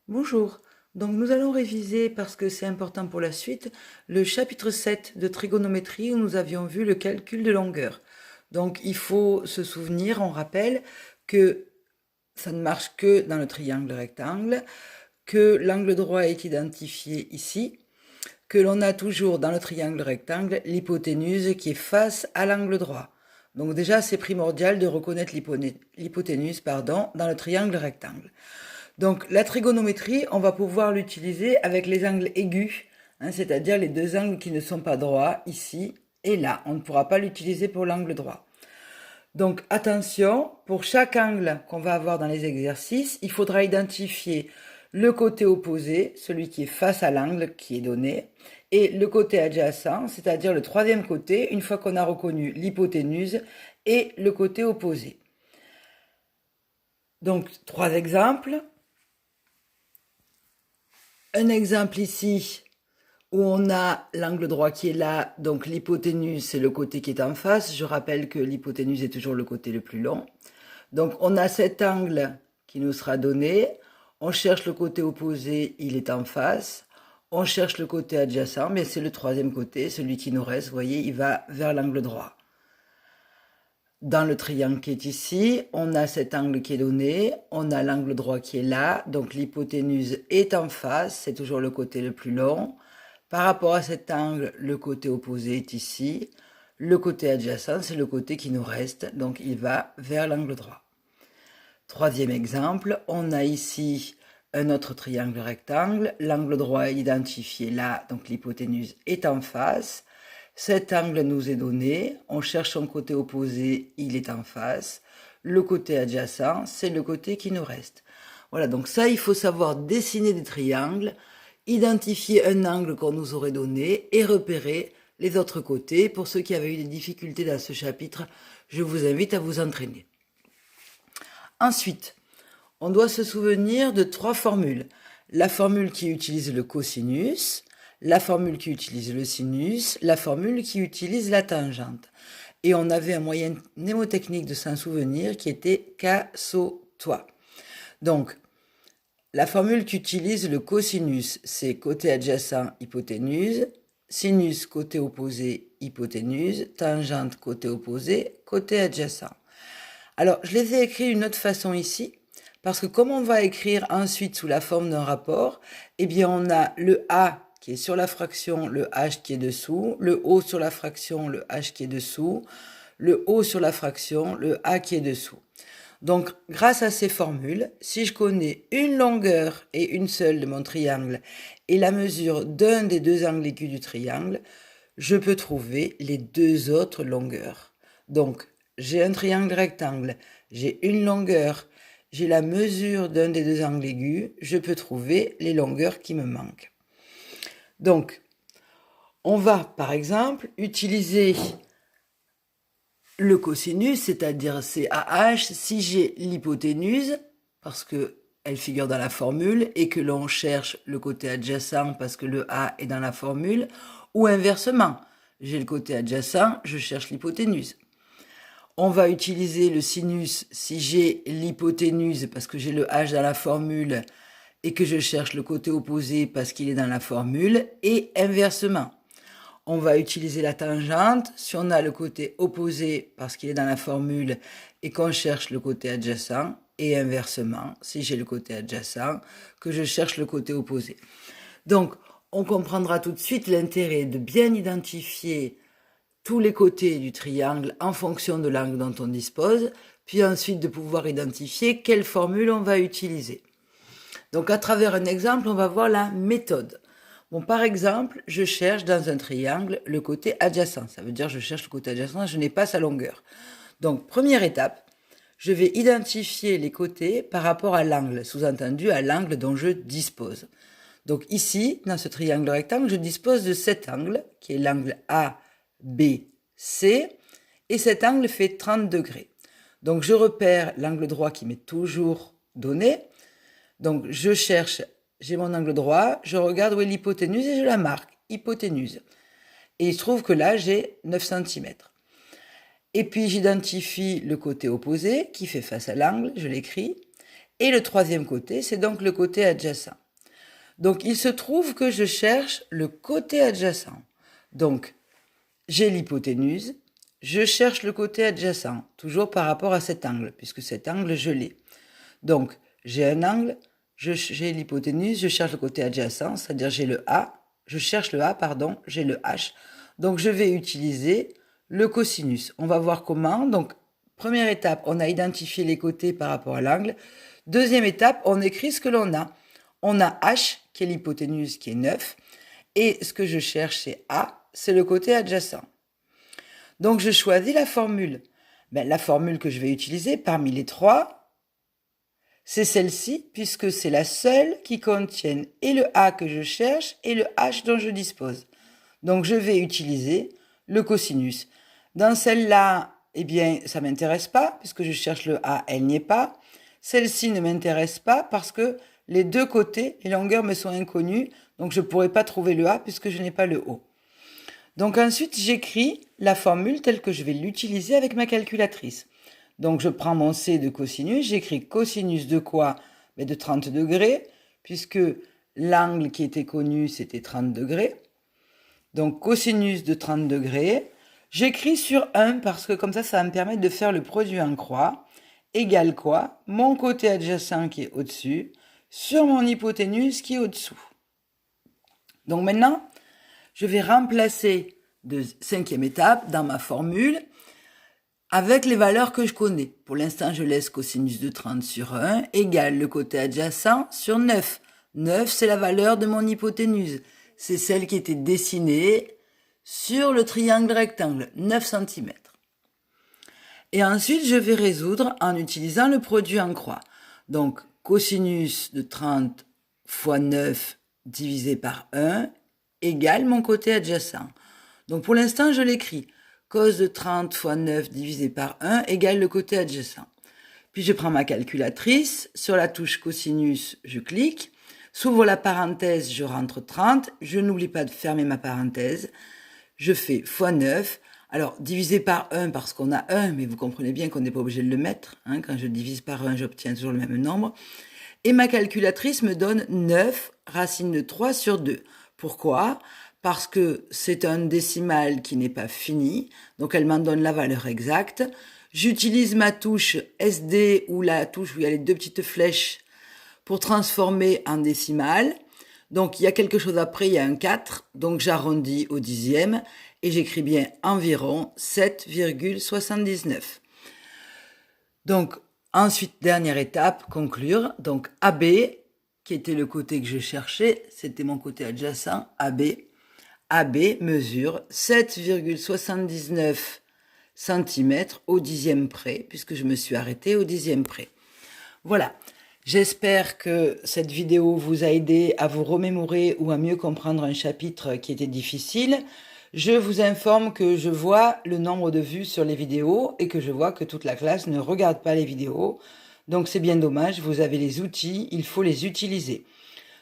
Bonjour, donc nous allons réviser, parce que c'est important pour la suite, le chapitre 7 de trigonométrie où nous avions vu le calcul de longueur. Donc il faut se souvenir, on rappelle, que ça ne marche que dans le triangle rectangle, que l'angle droit est identifié ici, que l'on a toujours dans le triangle rectangle l'hypoténuse qui est face à l'angle droit. Donc déjà c'est primordial de reconnaître l'hypoténuse dans le triangle rectangle. Donc la trigonométrie, on va pouvoir l'utiliser avec les angles aigus, c'est-à-dire les deux angles qui ne sont pas droits, ici et là. On ne pourra pas l'utiliser pour l'angle droit. Donc attention, pour chaque angle qu'on va avoir dans les exercices, il faudra identifier le côté opposé, celui qui est face à l'angle qui est donné, et le côté adjacent, c'est-à-dire le troisième côté, une fois qu'on a reconnu l'hypoténuse et le côté opposé. Donc, trois exemples. Un exemple ici où on a l'angle droit qui est là, donc l'hypoténuse c'est le côté qui est en face. Je rappelle que l'hypoténuse est toujours le côté le plus long. Donc on a cet angle qui nous sera donné, on cherche le côté opposé, il est en face. On cherche le côté adjacent, mais c'est le troisième côté, celui qui nous reste, vous voyez, il va vers l'angle droit. Dans le triangle qui est ici, on a cet angle qui est donné, on a l'angle droit qui est là, donc l'hypoténuse est en face, c'est toujours le côté le plus long. Par rapport à cet angle, le côté opposé est ici. Le côté adjacent, c'est le côté qui nous reste, donc il va vers l'angle droit. Troisième exemple, on a ici un autre triangle rectangle. L'angle droit est identifié là, donc l'hypoténuse est en face. Cet angle nous est donné, on cherche son côté opposé, il est en face. Le côté adjacent, c'est le côté qui nous reste. Voilà, donc ça, il faut savoir dessiner des triangles, identifier un angle qu'on nous aurait donné et repérer les autres côtés. Pour ceux qui avaient eu des difficultés dans ce chapitre, je vous invite à vous entraîner. Ensuite, on doit se souvenir de trois formules. La formule qui utilise le cosinus, la formule qui utilise le sinus, la formule qui utilise la tangente. Et on avait un moyen mnémotechnique de s'en souvenir qui était casse-toi. Donc, la formule qui utilise le cosinus, c'est côté adjacent, hypoténuse, sinus, côté opposé, hypoténuse, tangente, côté opposé, côté adjacent. Alors, je les ai écrits d'une autre façon ici, parce que comme on va écrire ensuite sous la forme d'un rapport, eh bien on a le A qui est sur la fraction, le H qui est dessous, le O sur la fraction, le H qui est dessous, le O sur la fraction, le A qui est dessous. Donc, grâce à ces formules, si je connais une longueur et une seule de mon triangle et la mesure d'un des deux angles aigus du triangle, je peux trouver les deux autres longueurs. Donc, j'ai un triangle rectangle, j'ai une longueur, j'ai la mesure d'un des deux angles aigus, je peux trouver les longueurs qui me manquent. Donc, on va, par exemple, utiliser le cosinus, c'est-à-dire CAH, si j'ai l'hypoténuse, parce qu'elle figure dans la formule, et que l'on cherche le côté adjacent parce que le A est dans la formule, ou inversement, j'ai le côté adjacent, je cherche l'hypoténuse. On va utiliser le sinus si j'ai l'hypoténuse parce que j'ai le H dans la formule et que je cherche le côté opposé parce qu'il est dans la formule, et inversement. On va utiliser la tangente si on a le côté opposé parce qu'il est dans la formule et qu'on cherche le côté adjacent, et inversement, si j'ai le côté adjacent, que je cherche le côté opposé. Donc, on comprendra tout de suite l'intérêt de bien identifier tous les côtés du triangle en fonction de l'angle dont on dispose, puis ensuite de pouvoir identifier quelle formule on va utiliser. Donc, à travers un exemple, on va voir la méthode. Bon, par exemple, je cherche dans un triangle le côté adjacent. Ça veut dire que je cherche le côté adjacent, je n'ai pas sa longueur. Donc, première étape, je vais identifier les côtés par rapport à l'angle, sous-entendu à l'angle dont je dispose. Donc ici, dans ce triangle rectangle, je dispose de cet angle, qui est l'angle ABC, et cet angle fait 30 degrés. Donc je repère l'angle droit qui m'est toujours donné. Donc je cherche, j'ai mon angle droit, je regarde où est l'hypoténuse et je la marque, hypoténuse. Et il se trouve que là, j'ai 9 cm. Et puis j'identifie le côté opposé qui fait face à l'angle, je l'écris. Et le troisième côté, c'est donc le côté adjacent. Donc, il se trouve que je cherche le côté adjacent. Donc, j'ai l'hypoténuse, je cherche le côté adjacent, toujours par rapport à cet angle, puisque cet angle, je l'ai. Donc, j'ai un angle, j'ai l'hypoténuse, je cherche le côté adjacent, c'est-à-dire j'ai le A, je cherche le A, pardon, j'ai le H. Donc, je vais utiliser le cosinus. On va voir comment. Donc, première étape, on a identifié les côtés par rapport à l'angle. Deuxième étape, on écrit ce que l'on a. On a H, qui est l'hypoténuse, qui est 9. Et ce que je cherche, c'est A, c'est le côté adjacent. Donc, je choisis la formule. La formule que je vais utiliser parmi les trois, c'est celle-ci, puisque c'est la seule qui contienne et le A que je cherche et le H dont je dispose. Donc, je vais utiliser le cosinus. Dans celle-là, eh bien, ça ne m'intéresse pas, puisque je cherche le A, elle n'y est pas. Celle-ci ne m'intéresse pas parce que les deux côtés, les longueurs me sont inconnues, donc je ne pourrai pas trouver le A puisque je n'ai pas le O. Donc ensuite, j'écris la formule telle que je vais l'utiliser avec ma calculatrice. Donc je prends mon C de cosinus, j'écris cosinus de quoi? De 30 degrés, puisque l'angle qui était connu, c'était 30 degrés. Donc cosinus de 30 degrés. J'écris sur 1 parce que comme ça va me permettre de faire le produit en croix. Égale quoi? Mon côté adjacent qui est au-dessus, sur mon hypoténuse qui est au-dessous. Donc maintenant, je vais remplacer de cinquième étape dans ma formule avec les valeurs que je connais. Pour l'instant, je laisse cosinus de 30 sur 1 égale le côté adjacent sur 9. 9, c'est la valeur de mon hypoténuse. C'est celle qui était dessinée sur le triangle rectangle, 9 cm. Et ensuite, je vais résoudre en utilisant le produit en croix. Donc, cosinus de 30 fois 9 divisé par 1 égale mon côté adjacent. Donc, pour l'instant, je l'écris. Cos de 30 fois 9 divisé par 1 égale le côté adjacent. Puis, je prends ma calculatrice. Sur la touche cosinus, je clique. S'ouvre la parenthèse, je rentre 30. Je n'oublie pas de fermer ma parenthèse. Je fais fois 9. Alors, divisé par 1 parce qu'on a 1, mais vous comprenez bien qu'on n'est pas obligé de le mettre. Quand je divise par 1, j'obtiens toujours le même nombre. Et ma calculatrice me donne 9 racine de 3 sur 2. Pourquoi? Parce que c'est un décimal qui n'est pas fini, donc elle m'en donne la valeur exacte. J'utilise ma touche SD ou la touche où il y a les deux petites flèches pour transformer en décimal. Donc, il y a quelque chose après, il y a un 4, donc j'arrondis au dixième et j'écris bien environ 7,79. Donc, ensuite, dernière étape, conclure. Donc, AB, qui était le côté que je cherchais, c'était mon côté adjacent, AB. AB mesure 7,79 cm au dixième près, puisque je me suis arrêtée au dixième près. Voilà. J'espère que cette vidéo vous a aidé à vous remémorer ou à mieux comprendre un chapitre qui était difficile. Je vous informe que je vois le nombre de vues sur les vidéos et que je vois que toute la classe ne regarde pas les vidéos. Donc c'est bien dommage, vous avez les outils, il faut les utiliser.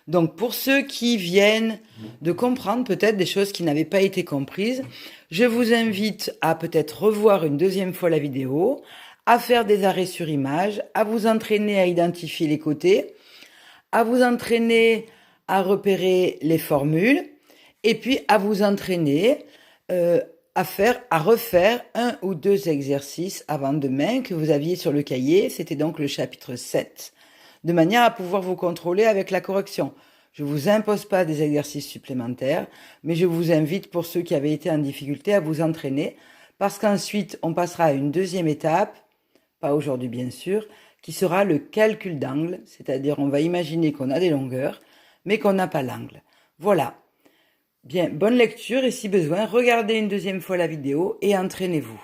Donc pour ceux qui viennent de comprendre peut-être des choses qui n'avaient pas été comprises, je vous invite à peut-être revoir une deuxième fois la vidéo, à faire des arrêts sur image, à vous entraîner à identifier les côtés, à vous entraîner à repérer les formules, et puis à vous entraîner à refaire un ou deux exercices avant-demain que vous aviez sur le cahier, c'était donc le chapitre 7, de manière à pouvoir vous contrôler avec la correction. Je ne vous impose pas des exercices supplémentaires, mais je vous invite, pour ceux qui avaient été en difficulté, à vous entraîner, parce qu'ensuite, on passera à une deuxième étape, pas aujourd'hui bien sûr, qui sera le calcul d'angle, c'est-à-dire on va imaginer qu'on a des longueurs, mais qu'on n'a pas l'angle. Voilà. Bien, bonne lecture et si besoin, regardez une deuxième fois la vidéo et entraînez-vous.